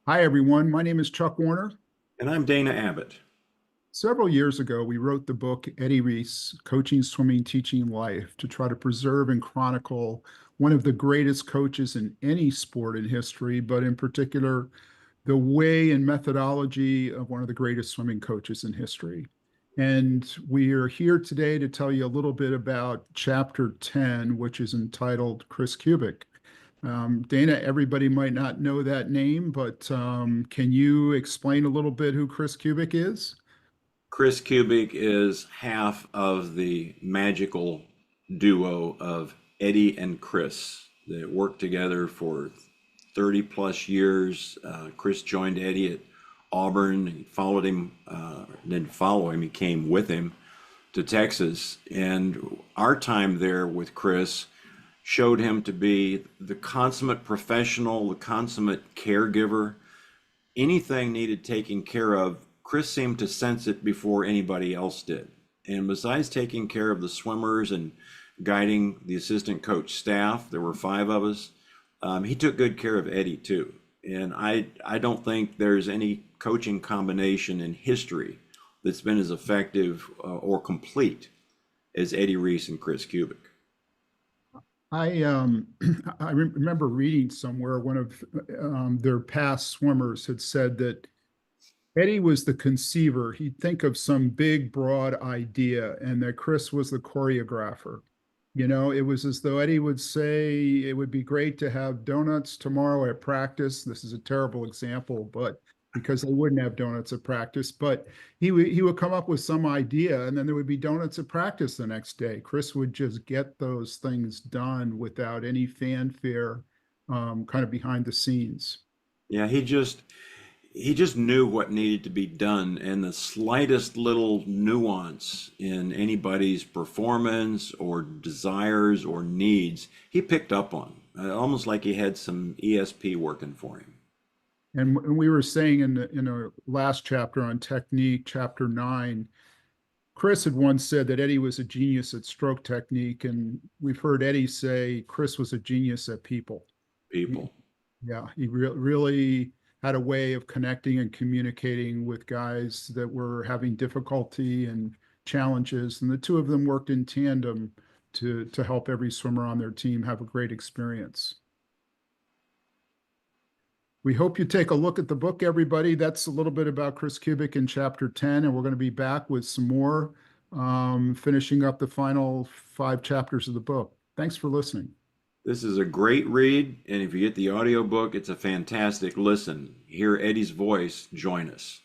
Hi, everyone. My name is Chuck Warner. And I'm Dana Abbott. Several years ago, we wrote the book Eddie Reese, Coaching, Swimming, Teaching Life, to try to preserve and chronicle one of the greatest coaches in any sport in history, but in particular, the way and methodology of one of the greatest swimming coaches in history. And we are here today to tell you a little bit about chapter 10, which is entitled Chris Kubik. Dana, everybody might not know that name, but can you explain a little bit who Chris Kubik is? Chris Kubik is half of the magical duo of Eddie and Chris that worked together for 30 plus years. Chris joined Eddie at Auburn. He followed him, didn't follow him, he came with him to Texas. And our time there with Chris showed him to be the consummate professional, the consummate caregiver. Anything needed taking care of, Chris seemed to sense it before anybody else did. And besides taking care of the swimmers and guiding the assistant coach staff, there were five of us, he took good care of Eddie too. And I don't think there's any coaching combination in history that's been as effective or complete as Eddie Reese and Chris Kubik. I I remember reading somewhere one of their past swimmers had said that Eddie was the conceiver. He'd think of some big, broad idea, and that Chris was the choreographer. It was as though Eddie would say it would be great to have donuts tomorrow at practice. This is a terrible example, but because they wouldn't have donuts at practice, but he would come up with some idea, and then there would be donuts at practice the next day. Chris would just get those things done without any fanfare, kind of behind the scenes. Yeah, he just knew what needed to be done, and the slightest little nuance in anybody's performance or desires or needs, he picked up on, almost like he had some ESP working for him. And we were saying in a last chapter on technique, chapter 9, Chris had once said that Eddie was a genius at stroke technique, and we've heard Eddie say Chris was a genius at people. He, People. yeah, really had a way of connecting and communicating with guys that were having difficulty and challenges, and the two of them worked in tandem to help every swimmer on their team have a great experience. We hope you take a look at the book, everybody. That's a little bit about Chris Kubik in chapter 10, and we're going to be back with some more, finishing up the final 5 chapters of the book. Thanks for listening. This is a great read, and if you get the audiobook, it's a fantastic listen. Hear Eddie's voice, join us.